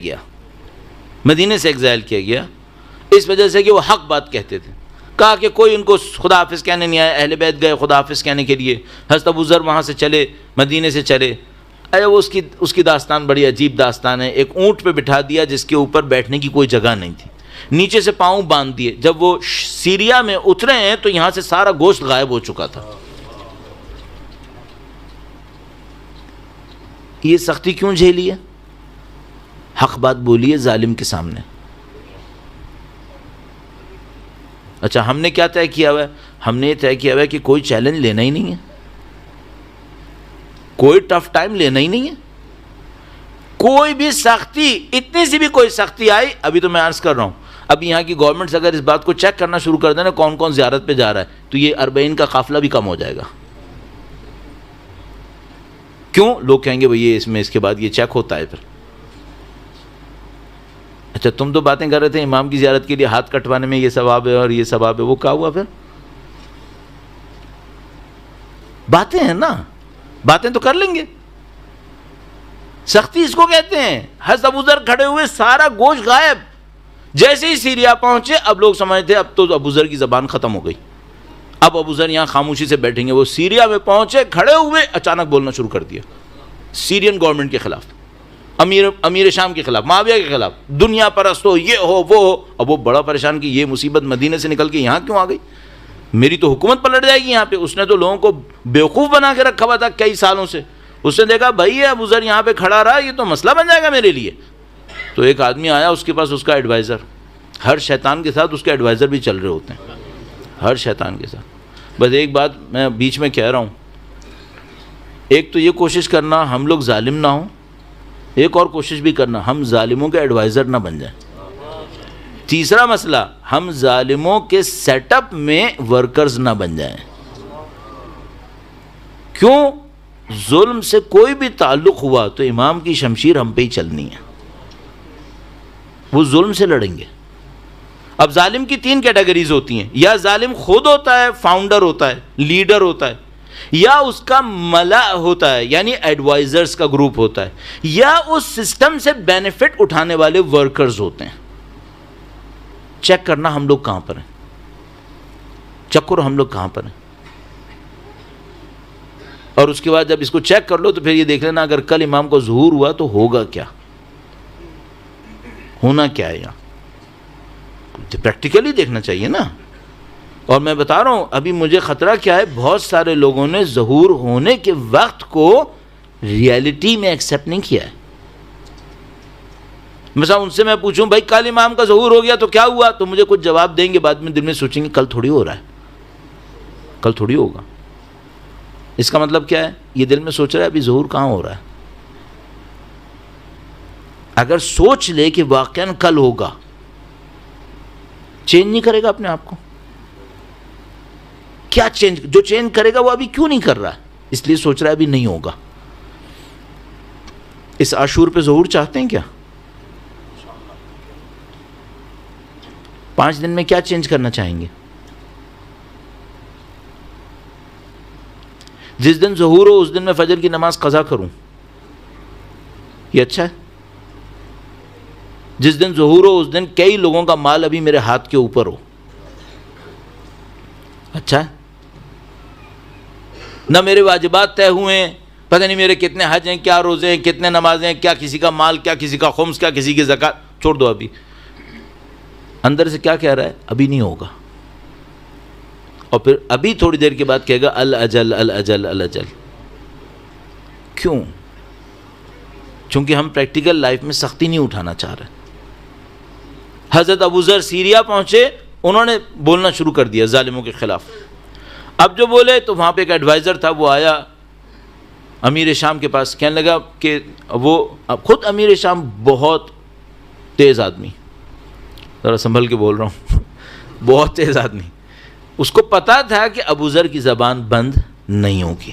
گیا، مدینے سے ایگزائل کیا گیا اس وجہ سے کہ وہ حق بات کہتے تھے. کہا کہ کوئی ان کو خدا حافظ کہنے نہیں آیا، اہل بیت گئے خدا حافظ کہنے کے لیے. حضرت ابو ذر وہاں سے چلے، مدینے سے چلے. وہ اس کی داستان بڑی عجیب داستان ہے. ایک اونٹ پہ بٹھا دیا جس کے اوپر بیٹھنے کی کوئی جگہ نہیں تھی، نیچے سے پاؤں باندھ دیے. جب وہ سیریا میں اترے ہیں تو یہاں سے سارا گوشت غائب ہو چکا تھا. یہ سختی کیوں جھیلی ہے؟ حق بات بولی ہے ظالم کے سامنے. اچھا ہم نے کیا طے کیا ہوا ہے؟ ہم نے یہ طے کیا ہوا ہے کہ کوئی چیلنج لینا ہی نہیں ہے، کوئی ٹف ٹائم لینا ہی نہیں ہے. کوئی بھی سختی، اتنی سی بھی کوئی سختی آئی، ابھی تو میں عرض کر رہا ہوں، ابھی یہاں کی گورنمنٹس اگر اس بات کو چیک کرنا شروع کر دیں نا کون کون زیارت پہ جا رہا ہے، تو یہ 40 کا قافلہ بھی کم ہو جائے گا. کیوں؟ لوگ کہیں گے بھئی اس میں اس کے بعد یہ چیک ہوتا ہے. پھر اچھا تم تو باتیں کر رہے تھے امام کی زیارت کے لیے ہاتھ کٹوانے میں یہ ثواب ہے اور یہ ثواب ہے، وہ کیا ہوا؟ پھر باتیں ہیں نا، باتیں تو کر لیں گے. سختی اس کو کہتے ہیں. حضرت ابو ذر کھڑے ہوئے، سارا گوشت غائب. جیسے ہی سیریا پہنچے اب لوگ سمجھتے اب تو ابو ذر کی زبان ختم ہو گئی، اب ابو ذر یہاں خاموشی سے بیٹھیں گے. وہ سیریا میں پہنچے، کھڑے ہوئے، اچانک بولنا شروع کر دیا سیرین گورنمنٹ کے خلاف، امیر شام کے خلاف، معاویہ کے خلاف، دنیا پرست ہو، یہ ہو وہ ہو. اب وہ بڑا پریشان کہ یہ مصیبت مدینے سے نکل کے یہاں کیوں آ گئی؟ میری تو حکومت پلٹ جائے گی یہاں پہ. اس نے تو لوگوں کو بیوقوف بنا کے رکھا ہوا تھا کئی سالوں سے. اس نے دیکھا بھائی یہ ابو ذر یہاں پہ کھڑا رہا، یہ تو مسئلہ بن جائے گا میرے لیے. تو ایک آدمی آیا، اس کے پاس اس کا ایڈوائزر، ہر شیطان کے ساتھ اس کے ایڈوائزر بھی چل رہے ہوتے ہیں، ہر شیطان کے ساتھ. بس ایک بات میں بیچ میں کہہ رہا ہوں، ایک تو یہ کوشش کرنا ہم لوگ ظالم نہ ہوں، ایک اور کوشش بھی کرنا ہم ظالموں کے ایڈوائزر نہ بن جائیں. تیسرا مسئلہ، ہم ظالموں کے سیٹ اپ میں ورکرز نہ بن جائیں. کیوں؟ ظلم سے کوئی بھی تعلق ہوا تو امام کی شمشیر ہم پہ ہی چلنی ہے، وہ ظلم سے لڑیں گے. اب ظالم کی 3 کیٹیگریز ہوتی ہیں، یا ظالم خود ہوتا ہے، فاؤنڈر ہوتا ہے، لیڈر ہوتا ہے، یا اس کا ملا ہوتا ہے یعنی ایڈوائزرز کا گروپ ہوتا ہے، یا اس سسٹم سے بینیفٹ اٹھانے والے ورکرز ہوتے ہیں. چیک کرنا ہم لوگ کہاں پر ہیں، چیک کرو ہم لوگ کہاں پر ہیں. اور اس کے بعد جب اس کو چیک کر لو تو پھر یہ دیکھ لینا اگر کل امام کو ظہور ہوا تو ہوگا کیا، ہونا کیا ہے. یہاں پریکٹیکلی دیکھنا چاہیے نا. اور میں بتا رہا ہوں ابھی مجھے خطرہ کیا ہے، بہت سارے لوگوں نے ظہور ہونے کے وقت کو ریئلٹی میں ایکسیپٹ نہیں کیا ہے. مثلا ان سے میں پوچھوں بھائی کل امام کا ظہور ہو گیا تو کیا ہوا، تو مجھے کچھ جواب دیں گے، بعد میں دل میں سوچیں گے کل تھوڑی ہو رہا ہے، کل تھوڑی ہوگا. اس کا مطلب کیا ہے؟ یہ دل میں سوچ رہا ہے ابھی ظہور کہاں ہو رہا ہے. اگر سوچ لے کہ واقعاً کل ہوگا، چینج نہیں کرے گا اپنے آپ کو. کیا چینج؟ جو چینج کرے گا وہ ابھی کیوں نہیں کر رہا ہے؟ اس لیے سوچ رہا ہے ابھی نہیں ہوگا. اس عاشور پہ ظہور چاہتے ہیں کیا؟ 5 دن میں کیا چینج کرنا چاہیں گے؟ جس دن ظہور ہو اس دن میں فجر کی نماز قضا کروں، یہ اچھا ہے؟ جس دن ظہور ہو اس دن کئی لوگوں کا مال ابھی میرے ہاتھ کے اوپر ہو، اچھا ہے؟ نہ میرے واجبات طے ہوئے ہیں، پتہ نہیں میرے کتنے حج ہیں، کیا روزے ہیں، کتنے نمازیں ہیں، کیا کسی کا مال، کیا کسی کا خمس، کیا کسی کی زکوٰۃ. چھوڑ دو. ابھی اندر سے کیا کہہ رہا ہے؟ ابھی نہیں ہوگا. اور پھر ابھی تھوڑی دیر کے بعد کہے گا الاجل الاجل الاجل. کیوں؟ چونکہ ہم پریکٹیکل لائف میں سختی نہیں اٹھانا چاہ رہے. حضرت ابو ذر سیریا پہنچے، انہوں نے بولنا شروع کر دیا ظالموں کے خلاف. اب جو بولے تو وہاں پہ ایک ایڈوائزر تھا، وہ آیا امیر شام کے پاس، کہنے لگا کہ وہ خود امیر شام بہت تیز آدمی، ذرا سنبھل کے بول رہا ہوں، بہت تیز آدمی. اس کو پتا تھا کہ ابو ذر کی زبان بند نہیں ہوگی،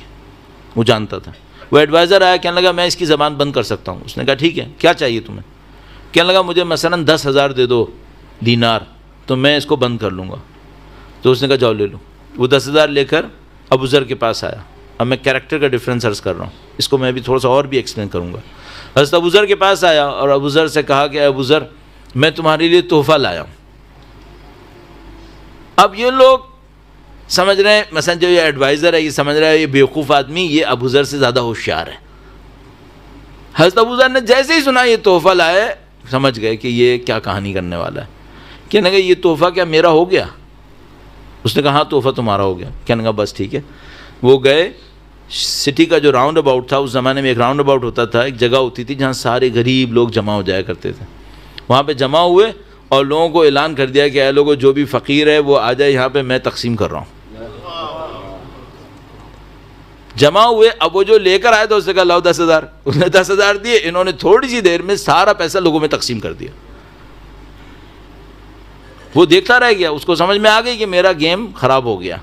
وہ جانتا تھا. وہ ایڈوائزر آیا، کہنے لگا میں اس کی زبان بند کر سکتا ہوں. اس نے کہا ٹھیک ہے، کیا چاہیے تمہیں؟ کہنے لگا مجھے مثلا 10,000 دے دو دینار تو میں اس کو بند کر لوں گا. تو اس نے کہا جاؤ لے لو. وہ 10,000 لے کر ابو ذر کے پاس آیا. اب میں کیریکٹر کا ڈفرینس عرض کر رہا ہوں, اس کو میں بھی تھوڑا سا اور بھی ایکسپلین کروں گا. حضرت ابو ذر کے پاس آیا اور ابو ذر سے کہا کہ ابو ذر میں تمہارے لیے تحفہ لایا ہوں. اب یہ لوگ سمجھ رہے ہیں مثلا جو یہ ایڈوائزر ہے یہ سمجھ رہا ہے یہ بیوقوف آدمی یہ ابو ذر سے زیادہ ہوشیار ہے. حضرت ابو ذر نے جیسے ہی سنا یہ تحفہ لائے سمجھ گئے کہ یہ کیا کہانی کرنے والا ہے. کہنے لگا یہ تحفہ کیا میرا ہو گیا؟ اس نے کہا ہاں تحفہ تمہارا ہو گیا. کہنے لگا بس ٹھیک ہے. وہ گئے سٹی کا جو راؤنڈ اباؤٹ تھا, اس زمانے میں ایک راؤنڈ اباؤٹ ہوتا تھا, ایک جگہ ہوتی تھی جہاں سارے غریب لوگ جمع ہو جایا کرتے تھے. وہاں پہ جمع ہوئے اور لوگوں کو اعلان کر دیا کہ اے لوگوں جو بھی فقیر ہے وہ آ جائے یہاں پہ, میں تقسیم کر رہا ہوں. جمع ہوئے, اب وہ جو لے کر آئے تو اس نے کہا لاؤ 10,000. اس نے 10,000 دیے, انہوں نے تھوڑی سی دیر میں سارا پیسہ لوگوں میں تقسیم کر دیا. وہ دیکھتا رہ گیا, اس کو سمجھ میں آ گئی کہ میرا گیم خراب ہو گیا.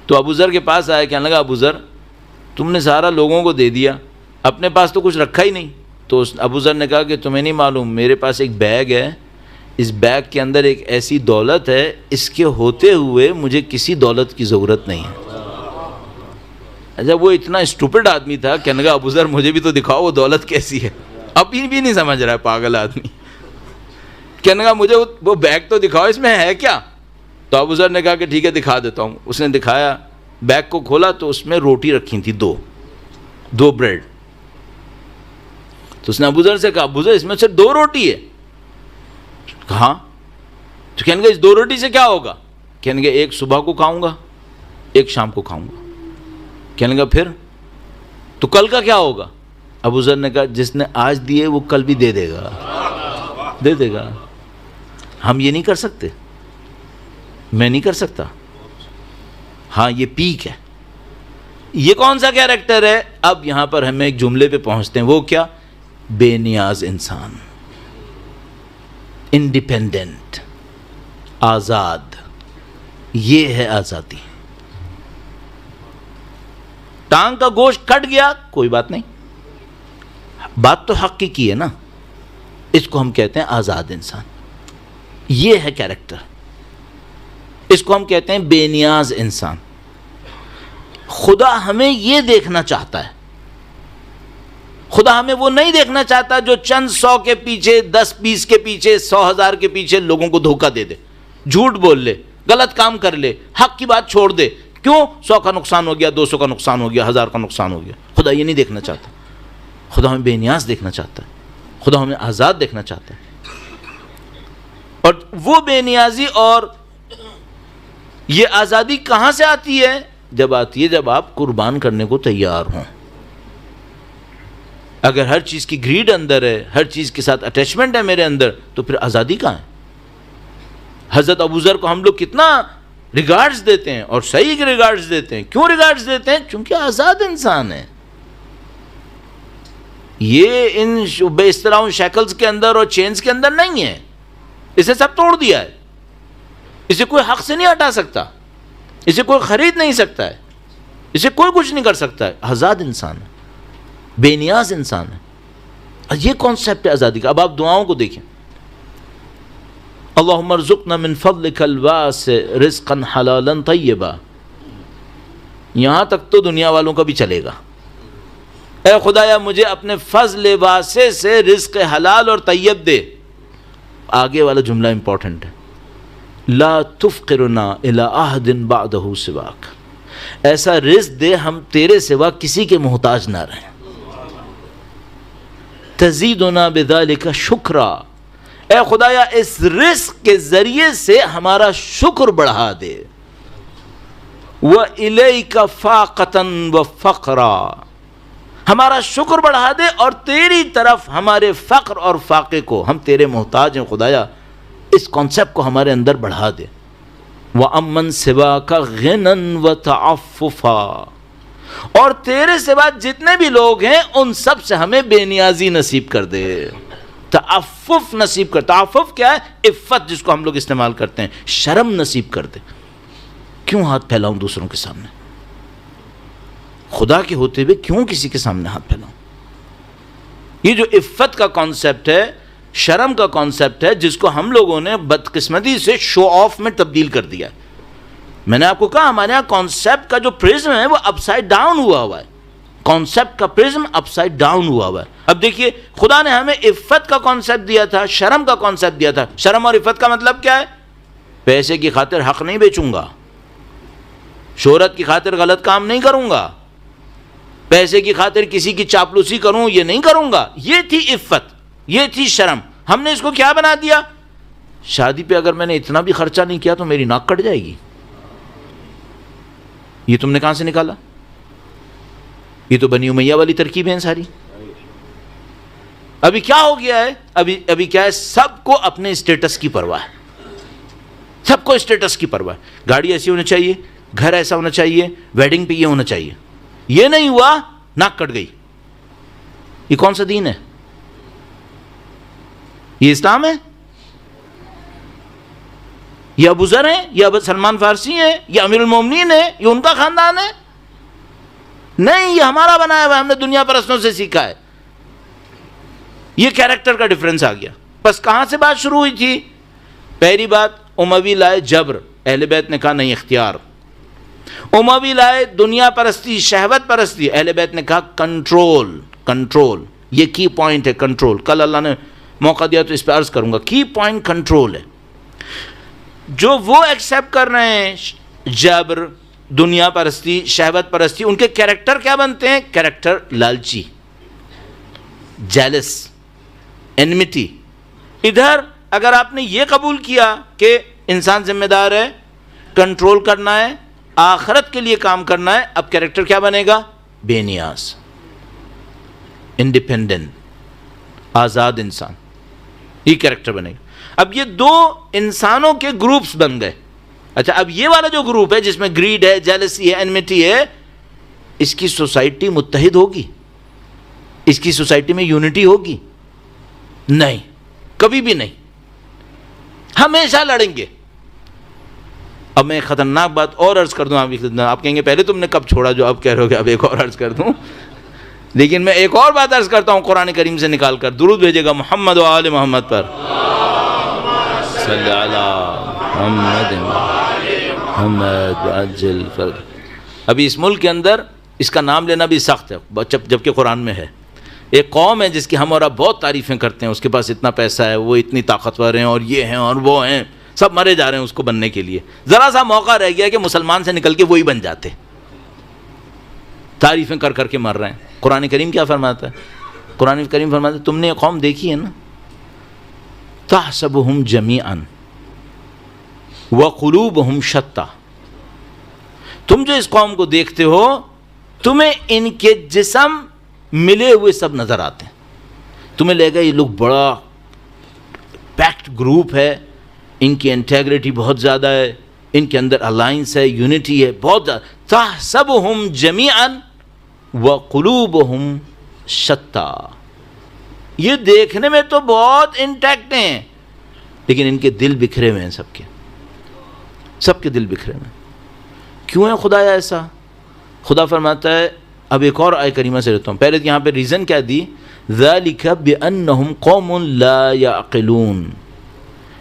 تو ابو ذر کے پاس آیا, کہنے لگا ابو ذر تم نے سارا لوگوں کو دے دیا, اپنے پاس تو کچھ رکھا ہی نہیں. تو ابو ذر نے کہا کہ تمہیں نہیں معلوم میرے پاس ایک بیگ ہے, اس بیگ کے اندر ایک ایسی دولت ہے, اس کے ہوتے ہوئے مجھے کسی دولت کی ضرورت نہیں ہے. اچھا وہ اتنا اسٹوپڈ آدمی تھا, کہنے لگا ابو ذر مجھے بھی تو دکھاؤ وہ دولت کیسی ہے. ابھی بھی نہیں سمجھ رہا ہے پاگل آدمی. کہنے لگا مجھے وہ بیگ تو دکھاؤ, اس میں ہے کیا؟ تو ابو ذر نے کہا کہ ٹھیک ہے دکھا دیتا ہوں. اس نے دکھایا, بیگ کو کھولا تو اس میں روٹی رکھی تھی, دو بریڈ. تو اس نے ابو ذر سے کہا ابو ذر اس میں صرف 2 روٹی ہے. کہاں؟ تو کہنے لگا اس 2 روٹی سے کیا ہوگا؟ کہنے لگا ایک صبح کو کھاؤں گا, ایک شام کو کھاؤں گا. کہنے لگا پھر تو کل کا کیا ہوگا؟ ابو ذر نے کہا جس نے آج دیے وہ کل بھی دے دے گا. ہم یہ نہیں کر سکتے, میں نہیں کر سکتا. ہاں یہ پیک ہے. یہ کون سا کیریکٹر ہے؟ اب یہاں پر ہمیں ایک جملے پہ پہنچتے ہیں, وہ کیا؟ بے نیاز انسان, انڈیپینڈنٹ, آزاد. یہ ہے آزادی. ٹانگ کا گوشت کٹ گیا کوئی بات نہیں, بات تو حق کی ہے نا, اس کو ہم کہتے ہیں آزاد انسان. یہ ہے کیریکٹر, اس کو ہم کہتے ہیں بے نیاز انسان. خدا ہمیں یہ دیکھنا چاہتا ہے. خدا ہمیں وہ نہیں دیکھنا چاہتا جو چند 100 کے پیچھے, 10 20 کے پیچھے, 100,000 کے پیچھے لوگوں کو دھوکہ دے دے, جھوٹ بول لے, غلط کام کر لے, حق کی بات چھوڑ دے. کیوں؟ 100 کا نقصان ہو گیا, 200 کا نقصان ہو گیا, 1000 کا نقصان ہو گیا. خدا یہ نہیں دیکھنا چاہتا. خدا ہمیں بے نیاز دیکھنا چاہتا ہے. خدا ہمیں آزاد دیکھنا چاہتا ہے. اور وہ بے نیازی اور یہ آزادی کہاں سے آتی ہے؟ جب آتی ہے جب آپ قربان کرنے کو تیار ہوں. اگر ہر چیز کی گریڈ اندر ہے, ہر چیز کے ساتھ اٹیچمنٹ ہے میرے اندر, تو پھر آزادی کہاں ہے؟ حضرت ابو ذر کو ہم لوگ کتنا ریگارڈز دیتے ہیں, اور صحیح ریگارڈز دیتے ہیں. کیوں ریگارڈز دیتے ہیں؟ چونکہ آزاد انسان ہے. یہ ان بے اصطلاح شیکلز کے اندر اور چینز کے اندر نہیں ہے. اسے سب توڑ دیا ہے. اسے کوئی حق سے نہیں ہٹا سکتا, اسے کوئی خرید نہیں سکتا ہے, اسے کوئی کچھ نہیں کر سکتا ہے. آزاد انسان ہے, بے نیاز انسان ہے. یہ کانسیپٹ ہے آزادی کا. اب آپ دعاؤں کو دیکھیں, اللہم ارزقنا من فضلک الواسع رزقا حلالا طیبا. یہاں تک تو دنیا والوں کا بھی چلے گا. اے خدایا مجھے اپنے فضل واسع سے رزق حلال اور طیب دے. آگے والا جملہ امپورٹنٹ ہے, لا تفقرنا الی احد بعدہ سواک. ایسا رزق دے ہم تیرے سوا کسی کے محتاج نہ رہیں. تزیدنا بذالک شکرا. اے خدایا اس رزق کے ذریعے سے ہمارا شکر بڑھا دے. وَإِلَيْكَ فَاقَةً وَفَقْرًا. ہمارا شکر بڑھا دے اور تیری طرف ہمارے فقر اور فاقے کو, ہم تیرے محتاج ہیں خدایا, اس کانسیپٹ کو ہمارے اندر بڑھا دے. وَأَمَّنْ سِوَاكَ غِنًا وَتَعَفُّفًا. اور تیرے سوا جتنے بھی لوگ ہیں ان سب سے ہمیں بے نیازی نصیب کر دے, تعفف نصیب کر. تعفف کیا ہے؟ عفت, جس کو ہم لوگ استعمال کرتے ہیں. شرم نصیب کر دے. کیوں ہاتھ پھیلاؤں دوسروں کے سامنے؟ خدا کے ہوتے ہوئے کیوں کسی کے سامنے ہاتھ پھیلاؤں؟ یہ جو عفت کا کانسیپٹ ہے, شرم کا کانسیپٹ ہے, جس کو ہم لوگوں نے بدقسمتی سے شو آف میں تبدیل کر دیا. میں نے آپ کو کہا ہمارے یہاں کانسیپٹ کا جو پرزم ہے وہ اپ سائڈ ڈاؤن ہوا ہے. کانسیپٹ کا پرزم اپ سائڈ ڈاؤن ہوا ہے. اب دیکھیے خدا نے ہمیں عفت کا کانسیپٹ دیا تھا, شرم کا کانسیپٹ دیا تھا. شرم اور عفت کا مطلب کیا ہے؟ پیسے کی خاطر حق نہیں بیچوں گا, شہرت کی خاطر غلط کام نہیں کروں گا, پیسے کی خاطر کسی کی چاپلوسی کروں یہ نہیں کروں گا. یہ تھی عفت, یہ تھی شرم. ہم نے اس کو کیا بنا دیا؟ شادی پہ اگر میں نے اتنا بھی خرچہ نہیں کیا تو میری ناک کٹ جائے گی. یہ تم نے کہاں سے نکالا؟ یہ تو بنی امیہ والی ترکیبیں ہیں ساری. ابھی کیا ہو گیا ہے؟ ابھی کیا ہے؟ سب کو اپنے اسٹیٹس کی پرواہ ہے, سب کو اسٹیٹس کی پرواہ ہے. گاڑی ایسی ہونی چاہیے, گھر ایسا ہونا چاہیے, ویڈنگ پہ یہ ہونا چاہیے. یہ نہیں ہوا, ناک کٹ گئی. یہ کون سا دین ہے؟ یہ اسلام ہے؟ یہ ابو ذر ہیں, یہ ابو سلمان فارسی ہیں, یہ امیر المومنین ہیں, یہ ان کا خاندان ہے؟ نہیں, یہ ہمارا بنایا ہوا, ہم نے دنیا پرستوں سے سیکھا ہے. یہ کیریکٹر کا ڈیفرنس آ گیا. بس کہاں سے بات شروع ہوئی تھی؟ پہلی بات اموی لائے جبر, اہل بیت نے کہا نہیں اختیار. اموی لائے دنیا پرستی, شہوت پرستی, اہل بیت نے کہا کنٹرول. کنٹرول یہ کی پوائنٹ ہے, کنٹرول. کل اللہ نے موقع دیا تو اس پہ عرض کروں گا. کی پوائنٹ کنٹرول ہے. جو وہ ایکسیپٹ کر رہے ہیں جبر, دنیا پرستی, شہوت پرستی, ان کے کیریکٹر کیا بنتے ہیں؟ کیریکٹر لالچی, جیلس, انمیٹی. ادھر اگر آپ نے یہ قبول کیا کہ انسان ذمہ دار ہے, کنٹرول کرنا ہے, آخرت کے لیے کام کرنا ہے, اب کیریکٹر کیا بنے گا؟ بے نیاز, انڈیپینڈنٹ, آزاد انسان. یہ کیریکٹر بنے گا. اب یہ دو انسانوں کے گروپس بن گئے. اچھا, اب یہ والا جو گروپ ہے جس میں گریڈ ہے, جیلسی ہے, انمیٹی ہے, اس کی سوسائٹی متحد ہوگی؟ اس کی سوسائٹی میں یونٹی ہوگی؟ نہیں, کبھی بھی نہیں, ہمیشہ لڑیں گے. اب میں ایک خطرناک بات اور عرض کر دوں آپ کہیں گے پہلے تم نے کب چھوڑا جو اب کہہ رہے ہو. کہ اب ایک اور عرض کر دوں, لیکن میں ایک اور بات عرض کرتا ہوں قرآن کریم سے نکال کر. درود بھیجے گا محمد و آل محمد پر. صلی علی محمد محمد عجل فرد. ابھی اس ملک کے اندر اس کا نام لینا بھی سخت ہے جبکہ قرآن میں ہے. ایک قوم ہے جس کی ہم اور آپ بہت تعریفیں کرتے ہیں, اس کے پاس اتنا پیسہ ہے, وہ اتنی طاقتور ہیں, اور یہ ہیں اور وہ ہیں, سب مرے جا رہے ہیں اس کو بننے کے لیے. ذرا سا موقع رہ گیا کہ مسلمان سے نکل کے وہی بن جاتے, تعریفیں کر کر کے مر رہے ہیں. قرآن کریم کیا فرماتا ہے؟ قرآن کریم فرماتا ہے تم نے یہ قوم دیکھی ہے نا, تحسبهم جمیعا وقلوبهم شتیٰ. تم جو اس قوم کو دیکھتے ہو تمہیں ان کے جسم ملے ہوئے سب نظر آتے ہیں. تمہیں لے گا یہ لوگ بڑا پیکٹ گروپ ہے, ان کی انٹیگریٹی بہت زیادہ ہے, ان کے اندر الائنس ہے, یونٹی ہے بہت زیادہ. تحسبهم جمیعا وقلوبهم شتیٰ. یہ دیکھنے میں تو بہت انٹیکٹ ہیں, لیکن ان کے دل بکھرے ہوئے ہیں. سب کے دل بکھرے ہوئے ہیں. کیوں ہے خدا ایسا؟ خدا فرماتا ہے, اب ایک اور آیت کریمہ سے لیتا ہوں. پہلے یہاں پہ ریزن کیا دی؟ ذالک بانہم قوم لا یعقلون.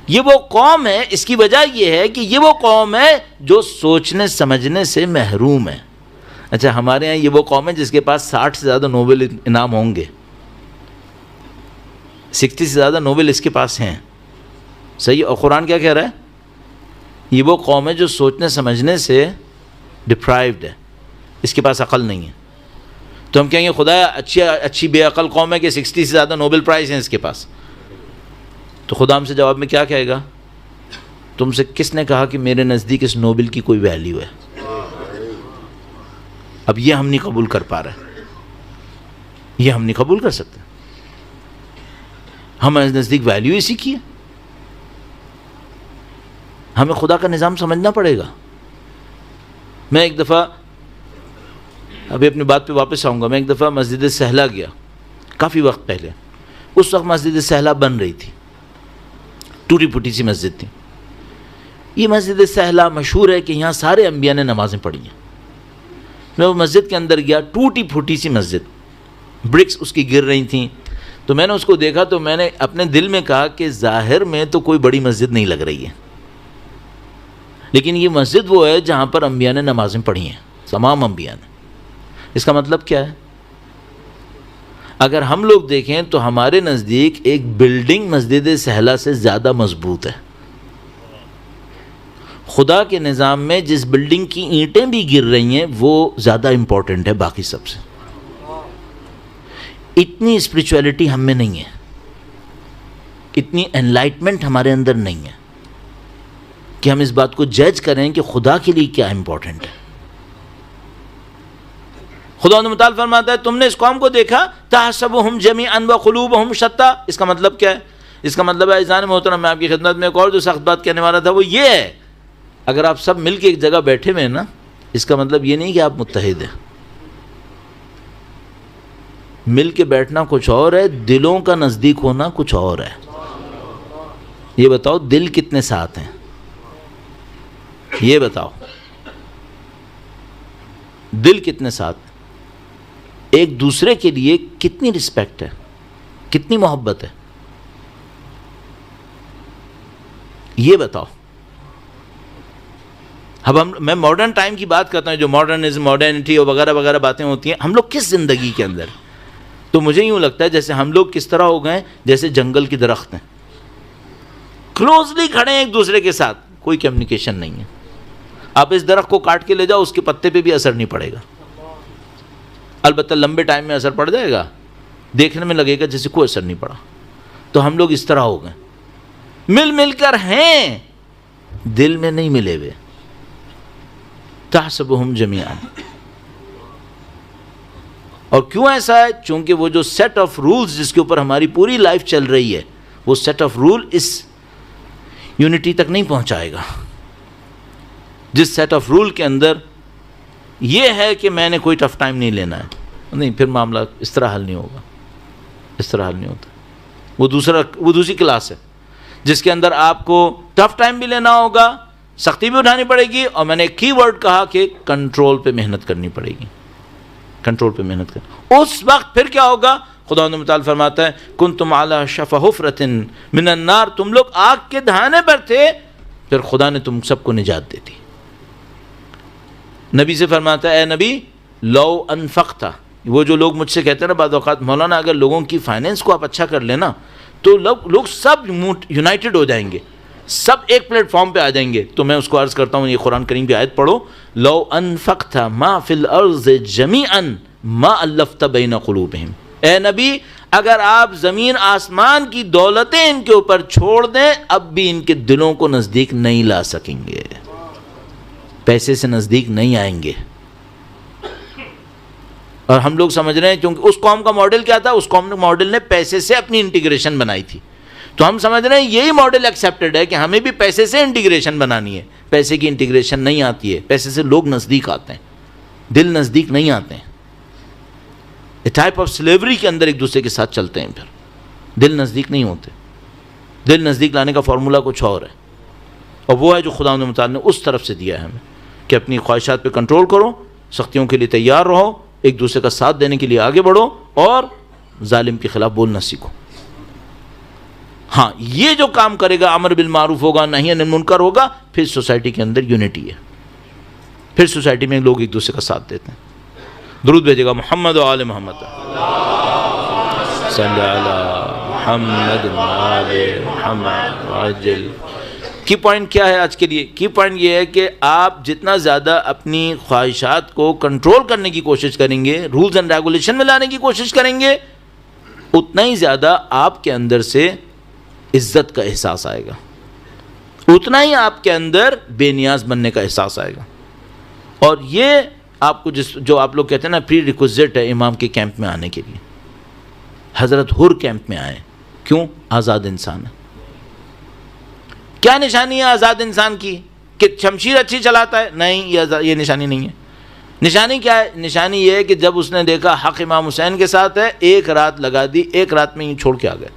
یہ وہ قوم ہے, اس کی وجہ یہ ہے کہ یہ وہ قوم ہے جو سوچنے سمجھنے سے محروم ہے. اچھا, ہمارے یہاں یہ وہ قوم ہے جس کے پاس 60 سے زیادہ نوبل انعام ہوں گے, 60 سے زیادہ نوبل اس کے پاس ہیں. صحیح. اور قرآن کیا کہہ رہا ہے؟ یہ وہ قوم ہے جو سوچنے سمجھنے سے ڈپرائیوڈ ہے, اس کے پاس عقل نہیں ہے. تو ہم کہیں گے خدا اچھی بے عقل قوم ہے کہ 60 سے زیادہ نوبل پرائز ہیں اس کے پاس. تو خدا ہم سے جواب میں کیا کہے گا؟ تم سے کس نے کہا کہ میرے نزدیک اس نوبل کی کوئی ویلیو ہے؟ اب یہ ہم نہیں قبول کر پا رہے, یہ ہم نہیں قبول کر سکتے. ہمارے نزدیک ویلیو اسی کی ہے. ہمیں خدا کا نظام سمجھنا پڑے گا. میں ایک دفعہ, ابھی اپنی بات پہ واپس آؤں گا, میں ایک دفعہ مسجد سہلا گیا کافی وقت پہلے. اس وقت مسجد سہلا بن رہی تھی, ٹوٹی پھوٹی سی مسجد تھی. یہ مسجد سہلا مشہور ہے کہ یہاں سارے انبیاء نے نمازیں پڑھی ہیں. میں وہ مسجد کے اندر گیا, ٹوٹی پھوٹی سی مسجد, برکس اس کی گر رہی تھیں. تو میں نے اس کو دیکھا تو میں نے اپنے دل میں کہا کہ ظاہر میں تو کوئی بڑی مسجد نہیں لگ رہی ہے, لیکن یہ مسجد وہ ہے جہاں پر انبیاء نے نمازیں پڑھی ہیں، تمام انبیاء نے. اس کا مطلب کیا ہے؟ اگر ہم لوگ دیکھیں تو ہمارے نزدیک ایک بلڈنگ مسجد سہلہ سے زیادہ مضبوط ہے. خدا کے نظام میں جس بلڈنگ کی اینٹیں بھی گر رہی ہیں وہ زیادہ امپورٹنٹ ہے باقی سب سے. اتنی اسپریچولیٹی ہم میں نہیں ہے، اتنی انلائٹمنٹ ہمارے اندر نہیں ہے کہ ہم اس بات کو جج کریں کہ خدا کے لیے کیا امپورٹنٹ ہے. خدا متعال فرماتا ہے تم نے اس قوم کو دیکھا تحسبهم جميعا وقلوبهم شتى. اس کا مطلب کیا ہے؟ اس کا مطلب ہے عزیزان محترم، میں آپ کی خدمت میں ایک اور جو سخت بات کہنے والا تھا وہ یہ ہے، اگر آپ سب مل کے ایک جگہ بیٹھے ہوئے ہیں نا، اس کا مطلب یہ نہیں کہ آپ متحد ہیں. مل کے بیٹھنا کچھ اور ہے، دلوں کا نزدیک ہونا کچھ اور ہے. یہ بتاؤ دل کتنے ساتھ ہیں؟ یہ بتاؤ دل کتنے ساتھ، ایک دوسرے کے لیے کتنی رسپیکٹ ہے، کتنی محبت ہے، یہ بتاؤ. اب میں ماڈرن ٹائم کی بات کرتا ہوں، جو ماڈرنزم، ماڈرنٹی اور وغیرہ وغیرہ باتیں ہوتی ہیں، ہم لوگ کس زندگی کے اندر، تو مجھے یوں لگتا ہے جیسے ہم لوگ کس طرح ہو گئے جیسے جنگل کی درخت ہیں، کلوزلی کھڑے ہیں ایک دوسرے کے ساتھ، کوئی کمیونیکیشن نہیں ہے. آپ اس درخت کو کاٹ کے لے جاؤ، اس کے پتے پہ بھی اثر نہیں پڑے گا، البتہ لمبے ٹائم میں اثر پڑ جائے گا، دیکھنے میں لگے گا جیسے کوئی اثر نہیں پڑا. تو ہم لوگ اس طرح ہو گئے، مل کر ہیں، دل میں نہیں ملے ہوئے. تحسبهم جميعا. اور کیوں ایسا ہے؟ چونکہ وہ جو سیٹ آف رولز جس کے اوپر ہماری پوری لائف چل رہی ہے، وہ سیٹ آف رول اس یونٹی تک نہیں پہنچائے گا. جس سیٹ آف رول کے اندر یہ ہے کہ میں نے کوئی ٹف ٹائم نہیں لینا ہے، نہیں، پھر معاملہ اس طرح حل نہیں ہوگا، اس طرح حل نہیں ہوتا. وہ دوسری کلاس ہے جس کے اندر آپ کو ٹف ٹائم بھی لینا ہوگا، سختی بھی اٹھانی پڑے گی، اور میں نے ایک کی ورڈ کہا کہ کنٹرول پہ محنت کرنی پڑے گی. کنٹرول پہ محنت کریں. اس وقت پھر کیا ہوگا؟ خدا متعال فرماتا ہے کنتم علی شفا حفرۃ من النار. تم لوگ آگ کے دہانے پر تھے، پھر خدا نے تم سب کو نجات دے دی. نبی سے فرماتا ہے اے نبی لو انفقت. وہ جو لوگ مجھ سے کہتے ہیں نا بعض اوقات، مولانا اگر لوگوں کی فائنینس کو آپ اچھا کر لینا تو لوگ سب یونائٹڈ ہو جائیں گے، سب ایک پلیٹ فارم پہ آ جائیں گے. تو میں اس کو عرض کرتا ہوں، یہ قرآن کریم کی آیت پڑھو، لو انفقت ما فی الارض جمیعا ما الفت بین قلوبہم. اے نبی اگر آپ زمین آسمان کی دولتیں ان کے اوپر چھوڑ دیں، اب بھی ان کے دلوں کو نزدیک نہیں لا سکیں گے، پیسے سے نزدیک نہیں آئیں گے. اور ہم لوگ سمجھ رہے ہیں کیونکہ اس قوم کا ماڈل کیا تھا؟ اس قوم کے ماڈل نے پیسے سے اپنی انٹیگریشن بنائی تھی، تو ہم سمجھ رہے ہیں یہی ماڈل ایکسیپٹڈ ہے کہ ہمیں بھی پیسے سے انٹیگریشن بنانی ہے. پیسے کی انٹیگریشن نہیں آتی ہے، پیسے سے لوگ نزدیک آتے ہیں، دل نزدیک نہیں آتے ہیں. اے ٹائپ آف سلیوری کے اندر ایک دوسرے کے ساتھ چلتے ہیں، پھر دل نزدیک نہیں ہوتے. دل نزدیک لانے کا فارمولہ کچھ اور ہے، اور وہ ہے جو خدا متعال نے اس طرف سے دیا ہے ہمیں کہ اپنی خواہشات پہ کنٹرول کرو، سختیوں کے لیے تیار رہو، ایک دوسرے کا ساتھ دینے کے لیے آگے بڑھو، اور ظالم کے خلاف بولنا سیکھو. ہاں، یہ جو کام کرے گا، امر بالمعروف ہوگا، نہی عن المنکر ہوگا، پھر سوسائٹی کے اندر یونٹی ہے، پھر سوسائٹی میں لوگ ایک دوسرے کا ساتھ دیتے ہیں. درود بھیجے گا محمد و آل محمد، صلی علی محمد و آل محمد وعجل. کی پوائنٹ کیا ہے آج کے لیے؟ کی پوائنٹ یہ ہے کہ آپ جتنا زیادہ اپنی خواہشات کو کنٹرول کرنے کی کوشش کریں گے، رولز اینڈ ریگولیشن میں لانے کی کوشش کریں گے، اتنا ہی زیادہ آپ کے اندر سے عزت کا احساس آئے گا، اتنا ہی آپ کے اندر بے نیاز بننے کا احساس آئے گا. اور یہ آپ کو جو آپ لوگ کہتے ہیں نا پری ریکوزٹ ہے امام کے کیمپ میں آنے کے لیے. حضرت حر کیمپ میں آئے، کیوں؟ آزاد انسان ہے. کیا نشانی ہے آزاد انسان کی؟ کہ شمشیر اچھی چلاتا ہے؟ نہیں، یہ نشانی نہیں ہے. نشانی کیا ہے؟ نشانی یہ ہے کہ جب اس نے دیکھا حق امام حسین کے ساتھ ہے، ایک رات لگا دی، ایک رات میں ہی چھوڑ کے آ گئے،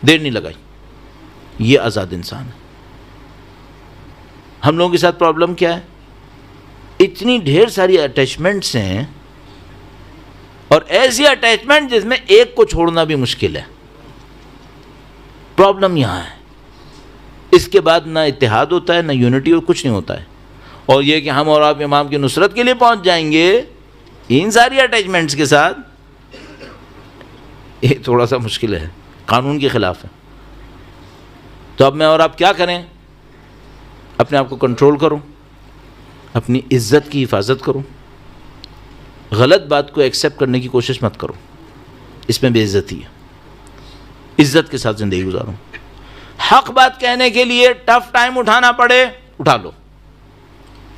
دیر نہیں لگائی. یہ آزاد انسان ہے. ہم لوگوں کے ساتھ پرابلم کیا ہے؟ اتنی ڈھیر ساری اٹیچمنٹس ہیں، اور ایسی اٹیچمنٹ جس میں ایک کو چھوڑنا بھی مشکل ہے. پرابلم یہاں ہے. اس کے بعد نہ اتحاد ہوتا ہے، نہ یونٹی، اور کچھ نہیں ہوتا ہے. اور یہ کہ ہم اور آپ امام کی نصرت کے لیے پہنچ جائیں گے ان ساری اٹیچمنٹس کے ساتھ، یہ تھوڑا سا مشکل ہے، قانون کے خلاف ہے. تو اب میں اور آپ کیا کریں؟ اپنے آپ کو کنٹرول کرو، اپنی عزت کی حفاظت کرو، غلط بات کو ایکسیپٹ کرنے کی کوشش مت کرو، اس میں بے عزتی ہے. عزت کے ساتھ زندگی گزارو. حق بات کہنے کے لیے ٹف ٹائم اٹھانا پڑے اٹھا لو.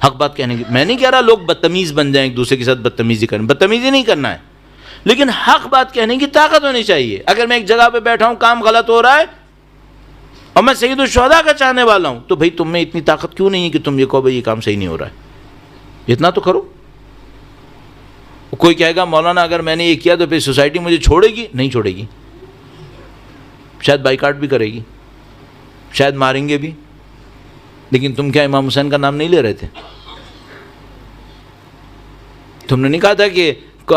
حق بات کہنے کی، میں نہیں کہہ رہا لوگ بدتمیز بن جائیں، ایک دوسرے کے ساتھ بدتمیزی کریں، بدتمیزی نہیں کرنا ہے، لیکن حق بات کہنے کی طاقت ہونی چاہیے. اگر میں ایک جگہ پہ بیٹھا ہوں، کام غلط ہو رہا ہے اور میں سید الشہداء کا چاہنے والا ہوں، تو بھئی تم میں اتنی طاقت کیوں نہیں ہے کہ تم یہ کہو بھئی یہ کام صحیح نہیں ہو رہا ہے؟ اتنا تو کرو. کوئی کہے گا مولانا اگر میں نے یہ کیا تو پھر سوسائٹی مجھے چھوڑے گی؟ نہیں چھوڑے گی، شاید بائیکاٹ بھی کرے گی، شاید ماریں گے بھی. لیکن تم کیا امام حسین کا نام نہیں لے رہے تھے؟ تم نے نہیں کہا تھا کہ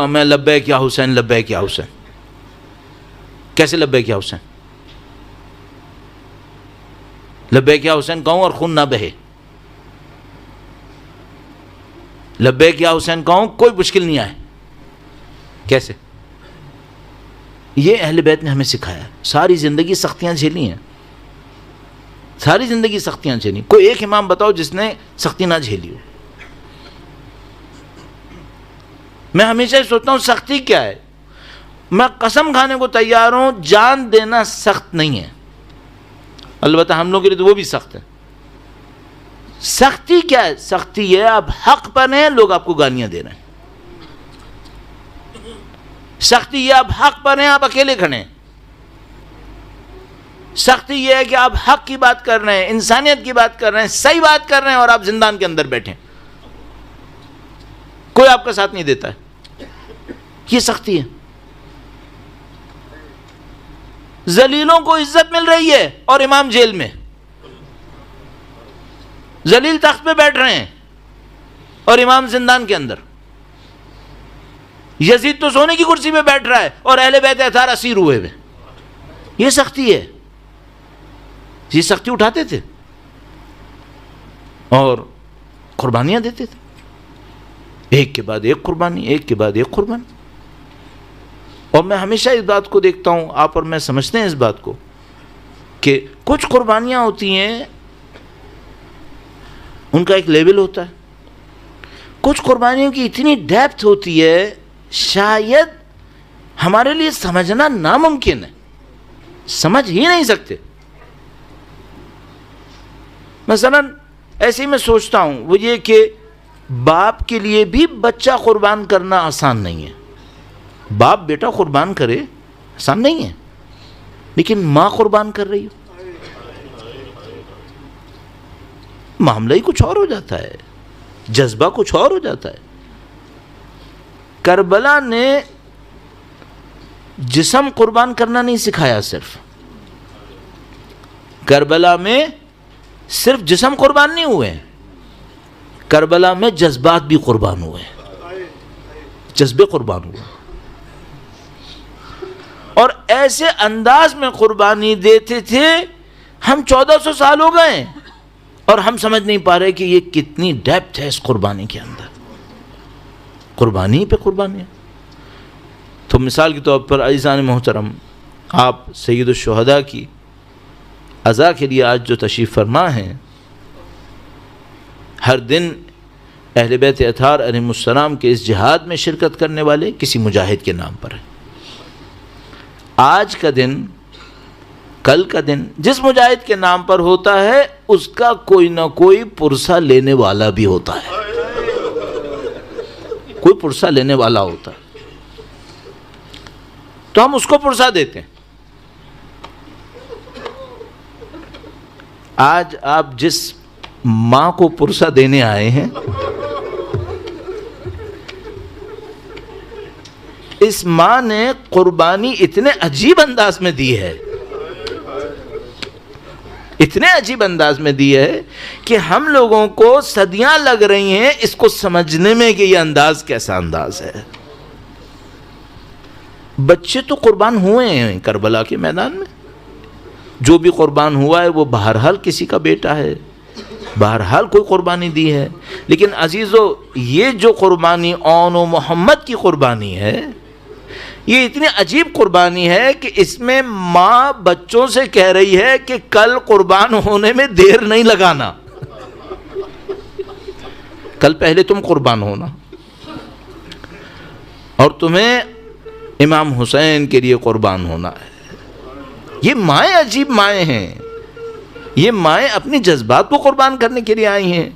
میں لبیک یا حسین، لبیک یا حسین؟ کیسے لبیک یا حسین؟ لبیک یا حسین کہوں اور خون نہ بہے، لبیک یا حسین کہوں کوئی مشکل نہیں آئے. کیسے؟ یہ اہل بیت نے ہمیں سکھایا. ساری زندگی سختیاں جھیلی ہیں، ساری زندگی سختیاں جھیلی. کوئی ایک امام بتاؤ جس نے سختی نہ جھیلی ہو. میں ہمیشہ سوچتا ہوں سختی کیا ہے. میں قسم کھانے کو تیار ہوں جان دینا سخت نہیں ہے، البتہ ہم لوگوں کے لیے تو وہ بھی سخت ہے. سختی کیا ہے؟ سختی یہ ہے آپ حق پر ہیں، لوگ آپ کو گالیاں دے رہے ہیں. سختی یہ آپ حق پر ہیں، آپ اکیلے کھڑے ہیں. سختی یہ ہے کہ آپ حق کی بات کر رہے ہیں، انسانیت کی بات کر رہے ہیں، صحیح بات کر رہے ہیں، اور آپ زندان کے اندر بیٹھے، کوئی آپ کا ساتھ نہیں دیتا ہے. یہ سختی ہے. ذلیلوں کو عزت مل رہی ہے اور امام جیل میں، ذلیل تخت پہ بیٹھ رہے ہیں اور امام زندان کے اندر. یزید تو سونے کی کرسی پہ بیٹھ رہا ہے اور اہل بیت اطہار اسیر ہوئے ہوئے. یہ سختی ہے. یہ سختی اٹھاتے تھے اور قربانیاں دیتے تھے، ایک کے بعد ایک قربانی، ایک کے بعد ایک قربانی. اور میں ہمیشہ اس بات کو دیکھتا ہوں، آپ اور میں سمجھتے ہیں اس بات کو، کہ کچھ قربانیاں ہوتی ہیں ان کا ایک لیول ہوتا ہے، کچھ قربانیوں کی اتنی ڈیپتھ ہوتی ہے شاید ہمارے لیے سمجھنا ناممکن ہے، سمجھ ہی نہیں سکتے. مثلا ایسے ہی میں سوچتا ہوں وہ یہ کہ باپ کے لیے بھی بچہ قربان کرنا آسان نہیں ہے. باپ بیٹا قربان کرے آسان نہیں ہے، لیکن ماں قربان کر رہی ہو، معاملہ ہی کچھ اور ہو جاتا ہے، جذبہ کچھ اور ہو جاتا ہے. کربلا نے جسم قربان کرنا نہیں سکھایا، صرف کربلا میں صرف جسم قربان نہیں ہوئے، کربلا میں جذبات بھی قربان ہوئے، جذبے قربان ہوئے. اور ایسے انداز میں قربانی دیتے تھے. ہم 1400 سال ہو گئے اور ہم سمجھ نہیں پا رہے کہ یہ کتنی ڈیپتھ ہے اس قربانی کے اندر. قربانی پہ قربانی ہے. تو مثال کے طور پر عزیزان محترم، آپ سید الشہداء کی عزا کے لیے آج جو تشریف فرما ہیں، ہر دن اہل بیت اطہار علیہم السلام کے اس جہاد میں شرکت کرنے والے کسی مجاہد کے نام پر ہے. آج کا دن، کل کا دن جس مجاہد کے نام پر ہوتا ہے اس کا کوئی نہ کوئی پرسہ لینے والا بھی ہوتا ہے، کوئی پرسہ لینے والا ہوتا ہے، تو ہم اس کو پرسہ دیتے ہیں. آج آپ جس ماں کو پرسہ دینے آئے ہیں، اس ماں نے قربانی اتنے عجیب انداز میں دی ہے، اتنے عجیب انداز میں دی ہے کہ ہم لوگوں کو صدیاں لگ رہی ہیں اس کو سمجھنے میں کہ یہ انداز کیسا انداز ہے. بچے تو قربان ہوئے ہیں کربلا کے میدان میں، جو بھی قربان ہوا ہے وہ بہرحال کسی کا بیٹا ہے، بہرحال کوئی قربانی دی ہے. لیکن عزیزو یہ جو قربانی اون و محمد کی قربانی ہے، یہ اتنی عجیب قربانی ہے کہ اس میں ماں بچوں سے کہہ رہی ہے کہ کل قربان ہونے میں دیر نہیں لگانا، کل پہلے تم قربان ہونا، اور تمہیں امام حسین کے لیے قربان ہونا ہے. یہ مائیں عجیب مائیں ہیں، یہ مائیں اپنی جذبات کو قربان کرنے کے لیے آئی ہیں.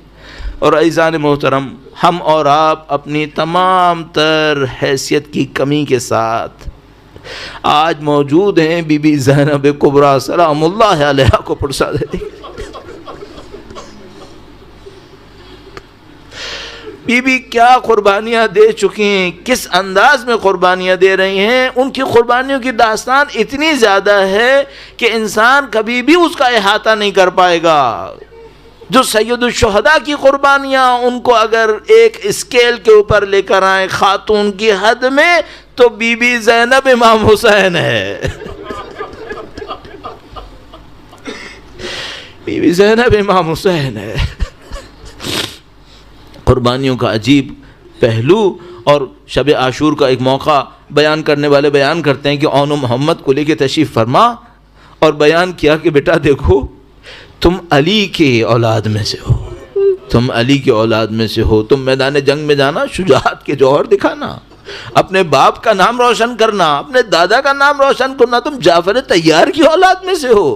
اور عزیزان محترم، ہم اور آپ اپنی تمام تر حیثیت کی کمی کے ساتھ آج موجود ہیں بی بی زینب کبریٰ سلام اللہ علیہا کو پرسا دے دیں. بی بی کیا قربانیاں دے چکی ہیں، کس انداز میں قربانیاں دے رہی ہیں. ان کی قربانیوں کی داستان اتنی زیادہ ہے کہ انسان کبھی بھی اس کا احاطہ نہیں کر پائے گا. جو سید الشہداء کی قربانیاں، ان کو اگر ایک اسکیل کے اوپر لے کر آئیں خاتون کی حد میں، تو بی بی زینب امام حسین ہے. بی بی زینب امام حسین ہے. قربانیوں کا عجیب پہلو. اور شب عاشور کا ایک موقع بیان کرنے والے بیان کرتے ہیں کہ اون و محمد کو لے کے تشریف فرما اور بیان کیا کہ بیٹا دیکھو، تم علی کے اولاد میں سے ہو، تم علی کے اولاد میں سے ہو، تم میدان جنگ میں جانا، شجاعت کے جوہر دکھانا، اپنے باپ کا نام روشن کرنا، اپنے دادا کا نام روشن کرنا، تم جعفر طیار کی اولاد میں سے ہو،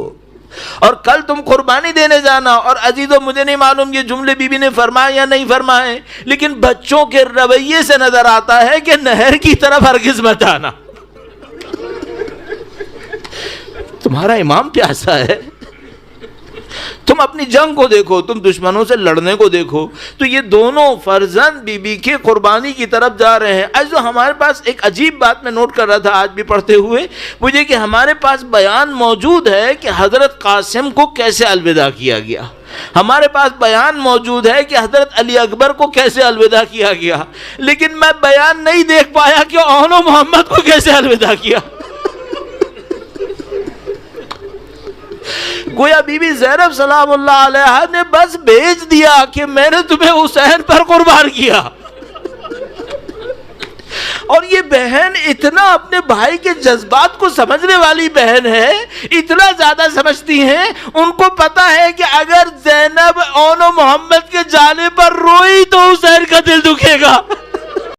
اور کل تم قربانی دینے جانا. اور عزیزو مجھے نہیں معلوم یہ جملے بی بی نے فرمائے یا نہیں فرمائے، لیکن بچوں کے رویے سے نظر آتا ہے کہ نہر کی طرف ہرگز مت آنا. تمہارا امام پیاسا ہے، تم اپنی جنگ کو دیکھو، تم دشمنوں سے لڑنے کو دیکھو. تو یہ دونوں فرزند بی بی کے قربانی کی طرف جا رہے ہیں. عزیزو ہمارے پاس ایک عجیب بات میں نوٹ کر رہا تھا آج بھی پڑھتے ہوئے، مجھے کہ ہمارے پاس بیان موجود ہے کہ حضرت قاسم کو کیسے الوداع کیا گیا، ہمارے پاس بیان موجود ہے کہ حضرت علی اکبر کو کیسے الوداع کیا گیا، لیکن میں بیان نہیں دیکھ پایا کہ اون و محمد کو کیسے الوداع کیا. گویا بی بی زینب سلام اللہ علیہا نے بس بھیج دیا کہ میں نے تمہیں حسین پر قربان کیا. اور یہ بہن اتنا اپنے بھائی کے جذبات کو سمجھنے والی بہن ہے، اتنا زیادہ سمجھتی ہیں. ان کو پتا ہے کہ اگر زینب اون و محمد کے جانے پر روئی تو حسین کا دل دکھے گا.